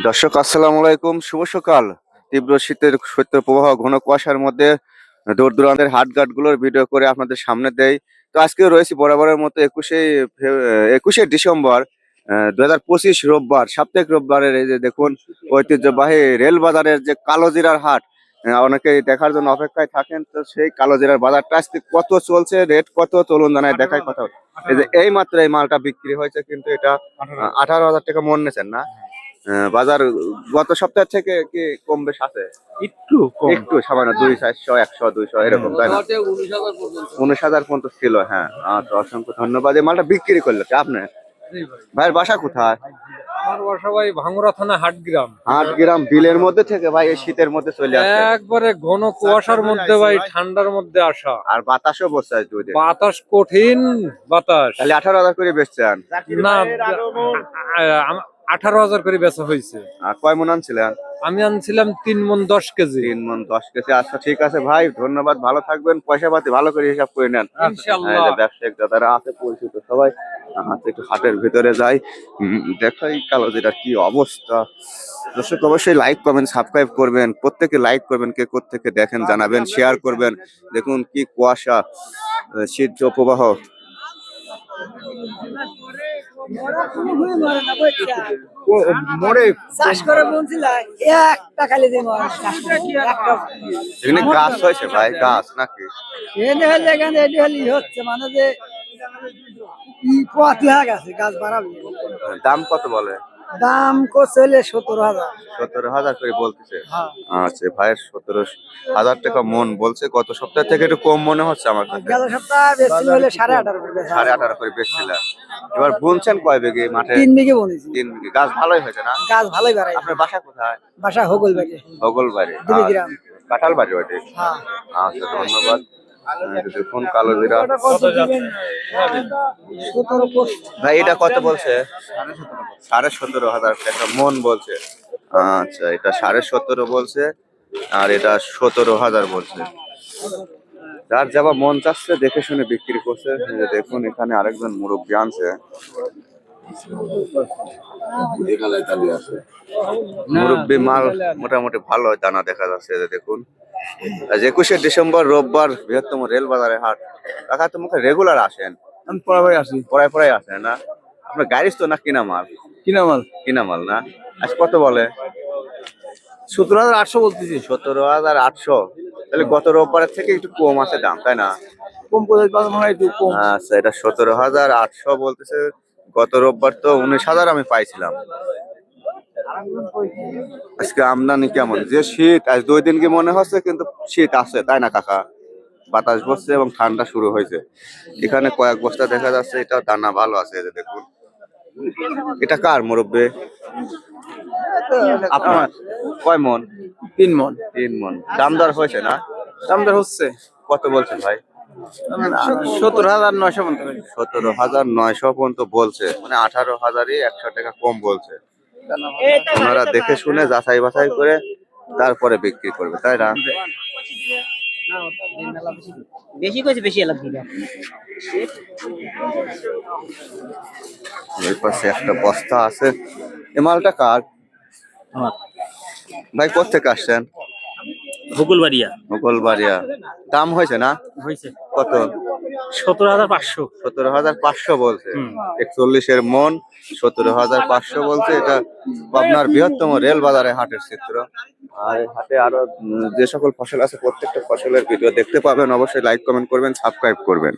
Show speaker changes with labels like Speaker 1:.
Speaker 1: দর্শক আসসালামু আলাইকুম, শুভ সকাল। তীব্র শীতের শৈত্য প্রবাহ, ঘন কুয়াশার মধ্যে দূর দূরান্তের হাটঘাট গুলোর ভিডিও করে আপনাদের সামনে দেই। তো আজকে রয়েছি বরাবরের মতো 21শে ডিসেম্বর 2025 রোববার, সাপ্তাহিক রোববারের এই যে দেখুন ঐতিহ্যবাহী রেল বাজারের যে কালোজিরার হাট। অনেকেই দেখার জন্য অপেক্ষায় থাকেন, তো সেই কালোজিরার বাজারটা আজকে কত চলছে, রেট কত, চলুন জানাই দেখাই কথা। এই যে এই মাত্র এই মালটা বিক্রি হয়েছে, কিন্তু এটা 18,000 টাকা মন নিয়েছেন না? বাজার গত সপ্তাহ থেকে কি কম বেশ আছে?
Speaker 2: একটু কম।
Speaker 1: একটু সামান্য 200, 400, 100, 200 এরকম, তাই না? 19,000 পর্যন্ত ছিল। হ্যাঁ, আচ্ছা, অসংখ্য ধন্যবাদ। এই মালটা বিক্রি করলো কি আপনি? ভাইয়ের বাসা কোথায়?
Speaker 2: আমার বাসা ভাই ভাঙ্গুরা থানা হাটগ্রাম।
Speaker 1: 8 গ্রাম বিলের মধ্যে থেকে ভাই এই শীতের মধ্যে চলে আসছে।
Speaker 2: একবারে ঘন কুয়াশার মধ্যে ভাই, ঠান্ডার মধ্যে আসা।
Speaker 1: আর বাতাসও বসছে আজ 2 দিন।
Speaker 2: বাতাস কঠিন বাতাস।
Speaker 1: তাহলে 18,000 করে বেচছেন?
Speaker 2: না, 18,000 করে বেচা হয়েছে।
Speaker 1: আর কয় মন আনছিলেন?
Speaker 2: আমি আনছিলাম 3 মণ 10 কেজি।
Speaker 1: 3 মন 10 কেজি। আচ্ছা ঠিক আছে ভাই, ধন্যবাদ, ভালো থাকবেন। পয়সা পাতি ভালো করে হিসাব করে নেন।
Speaker 2: ইনশাআল্লাহ।
Speaker 1: এই যে ব্যবসায়িক যারা আছে পরিচিত সবাই, একটু হাটের ভিতরে যাই, দেখাই কালোজিরার কি অবস্থা। দর্শক অবশ্যই লাইক কমেন্ট সাবস্ক্রাইব করবেন, প্রত্যেকে লাইক করবেন, কে কোত্থেকে দেখেন জানাবেন, শেয়ার করবেন। দেখুন কি কুয়াশা, শীত প্রবাহ। এখানে গাছ হয়েছে ভাই, গাছ নাকি?
Speaker 3: মানে যে পথ হয়ে গেছে, গাছ বাড়াবে।
Speaker 1: দাম কত বলে?
Speaker 3: দাম করছে 17,000।
Speaker 1: 17,000 করে বলতেছে। আচ্ছা ভাইয়ের 17,000 টাকা মন বলছে। গত সপ্তাহ থেকে একটু কম মনে হচ্ছে আমার কাছে।
Speaker 3: গেল সপ্তাহে বেশি হলে 18,500 করে বেচা।
Speaker 1: 18,500 করে বেচছিলাম। এবার বুনছেন কয় বিঘে মাঠে?
Speaker 3: 3 বিঘে বুনেছি।
Speaker 1: 3 বিঘে। গাছ ভালোই হয়েছে না?
Speaker 3: গাছ ভালোই বাড়াই।
Speaker 1: আপনার বাসা কোথায়?
Speaker 3: বাসা হোগল বাড়ি।
Speaker 1: ভগলবাড়ি।
Speaker 3: দেবীগ্রাম।
Speaker 1: কাঁঠাল বাড়ি ওইটি।
Speaker 3: হ্যাঁ।
Speaker 1: আচ্ছা ধন্যবাদ। দেখুন কালোজিরা। ভাই এটা কত বলছে? 17,500 টাকা মন বলছে। আচ্ছা, এটা 17,500 বলছে, আর এটা 17,000 বলছে। যার যাবা মন চাচ্ছে দেখে শুনে বিক্রি করছে। এই যে দেখুন এখানে আরেকজন মুরব্বী আনছে। মুরব্বী মাল মোটামুটি ভালো দানা দেখা যাচ্ছে। এই যে দেখুন আজ 21শে ডিসেম্বর রোববার, বৃহত্তম রেল বাজারে হাট। কাকা তো মুখে রেগুলার আসেন?
Speaker 4: আমি পড়াবাড়ি আসি।
Speaker 1: পড়ায় আসেন না? আপনার গাড়ি তো না কিনা মাল?
Speaker 4: কিনা মাল
Speaker 1: কিনা মাল না? আজ কত বলে?
Speaker 4: 17,800 বলতেছি।
Speaker 1: 17,800। তাহলে গত রোববারের থেকে একটু কম আছে দাম, তাই না?
Speaker 4: কম করে মনে হয় একটু কম।
Speaker 1: আচ্ছা, এটা 17,800 বলতেছে। গত রোববার তো 19,000 আমি পাইছিলাম। আজকে আমদানি কেমন? যে শীত আজ 2 দিন কি মনে হচ্ছে, কিন্তু শীত আছে, তাই না কাকা? বাতাস বসছে এবং ঠান্ডা শুরু হয়েছে। এখানে কয়েক বস্তা দেখা যাচ্ছে, এটা দানা ভালো আছে। এই যে দেখুন এটা কার মুরব্বী? আপনার কয় মন?
Speaker 4: 3 মণ।
Speaker 1: 3 মন। দাম দর হয়েছে না?
Speaker 4: দাম দর হচ্ছে।
Speaker 1: কত বলছেন ভাই?
Speaker 4: 17,900 বলতে পারি।
Speaker 1: 17,900 পর্যন্ত বলছে, মানে 18,000-ই 100 টাকা কম বলছে। ওনারা দেখে শুনে যাচাই বাছাই করে তারপরে বিক্রি করবে, তাই না?
Speaker 3: বেশি কইছে, বেশি এলাক দিবা।
Speaker 1: এর পাশে একটা বস্তা আছে। এই মালটা কার ভাই? কোত্থেকে আসছেন?
Speaker 5: ভুকুলবাড়িয়া
Speaker 1: মোগলবাড়িয়া। দাম হয়েছে না?
Speaker 5: হয়েছে
Speaker 1: কত?
Speaker 5: 17,500।
Speaker 1: 17,500 বলছে। 41-এর মন 17,500 বলছে। এটা আপনার বৃহত্তম রেল বাজারে হাটের চিত্র। আর এই হাটে আরো যে সকল ফসল আছে প্রত্যেকটা ফসলের ভিডিও দেখতে পাবেন। অবশ্যই লাইক কমেন্ট করবেন, সাবস্ক্রাইব করবেন।